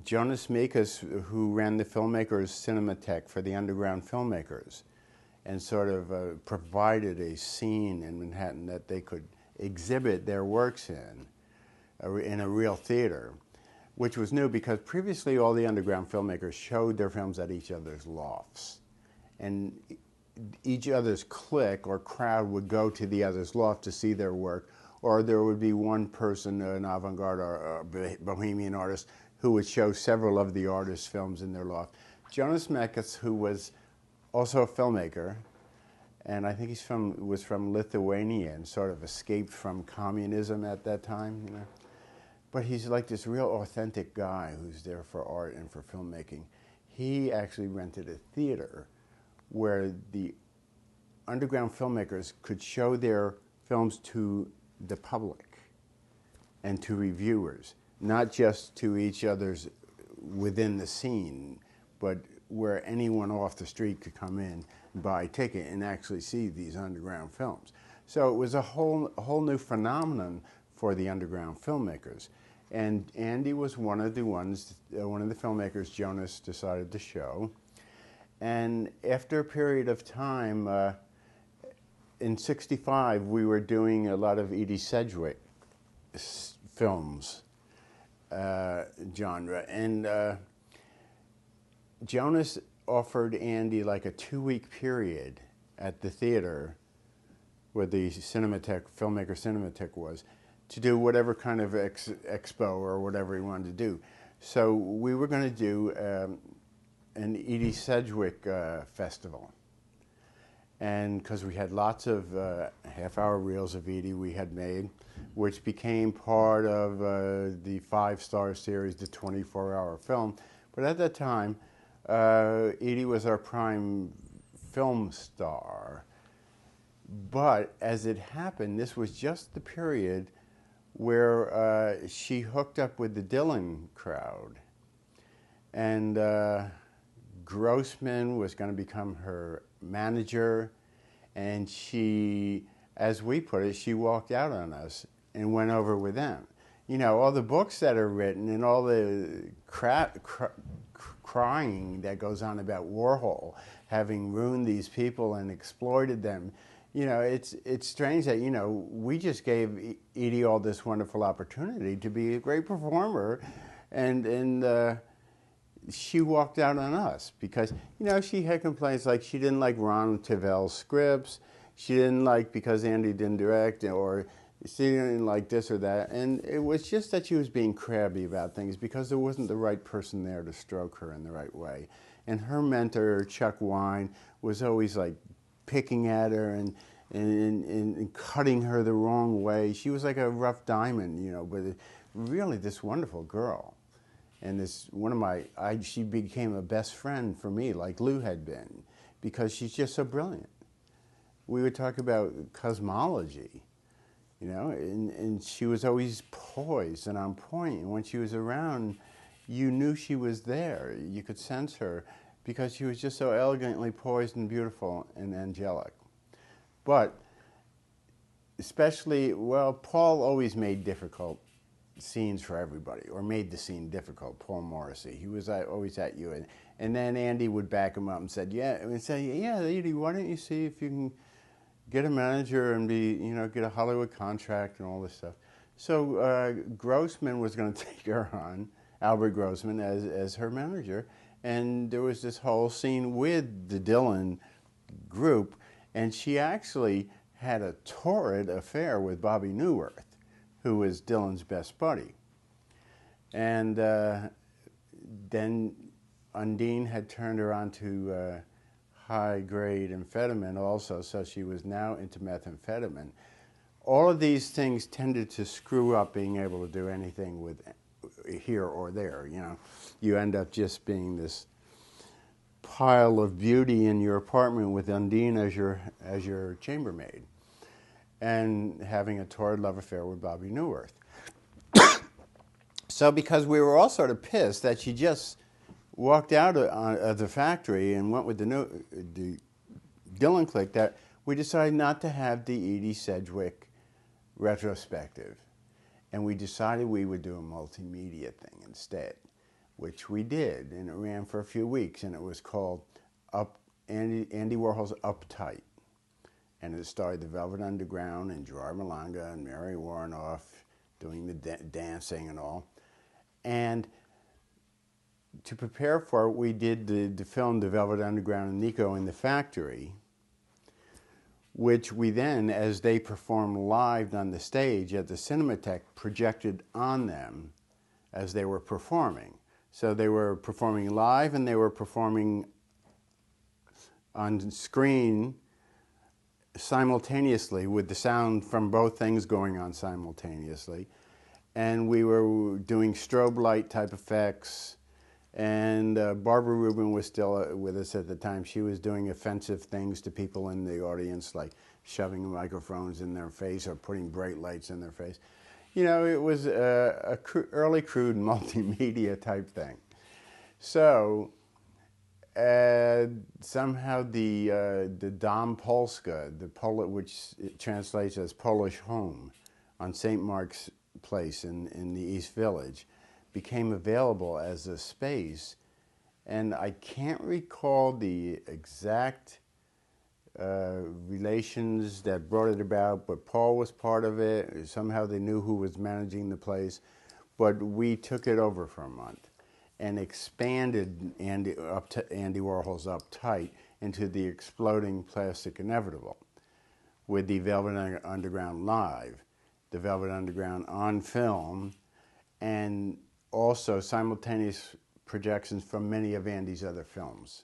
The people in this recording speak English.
Jonas Mekas, who ran the filmmakers Cinematheque for the underground filmmakers, and sort of provided a scene in Manhattan that they could exhibit their works in a real theater, which was new because previously all the underground filmmakers showed their films at each other's lofts. And each other's clique or crowd would go to the other's loft to see their work, or there would be one person, an avant-garde or a bohemian artist, who would show several of the artist's films in their loft. Jonas Mekas, who was also a filmmaker, and I think was from Lithuania and sort of escaped from communism at that time, you know. But he's like this real authentic guy who's there for art and for filmmaking. He actually rented a theater where the underground filmmakers could show their films to the public and to reviewers, not just to each other's within the scene, but where anyone off the street could come in, buy a ticket, and actually see these underground films. So it was a whole new phenomenon for the underground filmmakers. And Andy was one of the filmmakers Jonas decided to show. And after a period of time, in '65, we were doing a lot of Edie Sedgwick films genre. And Jonas offered Andy like a 2-week period at the theater where the Cinematheque, filmmaker Cinematheque was, to do whatever kind of expo or whatever he wanted to do. So we were going to do an Edie Sedgwick festival. And because we had lots of half-hour reels of Edie we had made, which became part of the 5-star series, the 24-hour film. But at that time, Edie was our prime film star. But as it happened, this was just the period where she hooked up with the Dylan crowd. And Grossman was going to become her manager, and she, as we put it, she walked out on us and went over with them. You know, all the books that are written and all the crying that goes on about Warhol having ruined these people and exploited them. You know, it's strange that, you know, we just gave Edie all this wonderful opportunity to be a great performer, and she walked out on us because, you know, she had complaints like she didn't like Ron Tavel's scripts, she didn't like because Andy didn't direct, or she didn't like this or that, and it was just that she was being crabby about things because there wasn't the right person there to stroke her in the right way. And her mentor, Chuck Wine, was always like picking at her and cutting her the wrong way. She was like a rough diamond, you know, but really this wonderful girl. And this she became a best friend for me, like Lou had been, because she's just so brilliant. We would talk about cosmology, you know, and she was always poised and on point. And when she was around, you knew she was there. You could sense her because she was just so elegantly poised and beautiful and angelic. But especially, well, Paul always made difficult scenes for everybody, or made the scene difficult, Paul Morrissey. He was always at you. And then Andy would back him up and said, yeah, Edie, why don't you see if you can get a manager and get a Hollywood contract and all this stuff. So Grossman was going to take her on, Albert Grossman, as her manager. And there was this whole scene with the Dylan group, and she actually had a torrid affair with Bobby Newirth, who was Dylan's best buddy. And then Undine had turned her on to high-grade amphetamine also, so she was now into methamphetamine. All of these things tended to screw up being able to do anything with here or there, you know. You end up just being this pile of beauty in your apartment with Undine as your chambermaid, and having a torrid love affair with Bobby Newirth. So because we were all sort of pissed that she just walked out of the factory and went with the Dylan clique, that we decided not to have the Edie Sedgwick retrospective. And we decided we would do a multimedia thing instead, which we did, and it ran for a few weeks, and it was called Andy Warhol's Uptight. And it starred the Velvet Underground and Gerard Malanga and Mary Warrenoff doing the dancing and all. And to prepare for it, we did the film The Velvet Underground and Nico in the Factory, which we then, as they performed live on the stage at the Cinematheque, projected on them as they were performing. So they were performing live and they were performing on screen simultaneously with the sound from both things going on simultaneously. And we were doing strobe light type effects. And Barbara Rubin was still with us at the time. She was doing offensive things to people in the audience, like shoving microphones in their face or putting bright lights in their face. You know, it was a early crude multimedia type thing. So somehow the Dom Polska, which it translates as Polish home, on St. Mark's Place in the East Village, became available as a space. And I can't recall the exact relations that brought it about, but Paul was part of it. Somehow they knew who was managing the place. But we took it over for a month and expanded Andy Warhol's Uptight into the exploding plastic inevitable with the Velvet Underground live, the Velvet Underground on film, and also simultaneous projections from many of Andy's other films.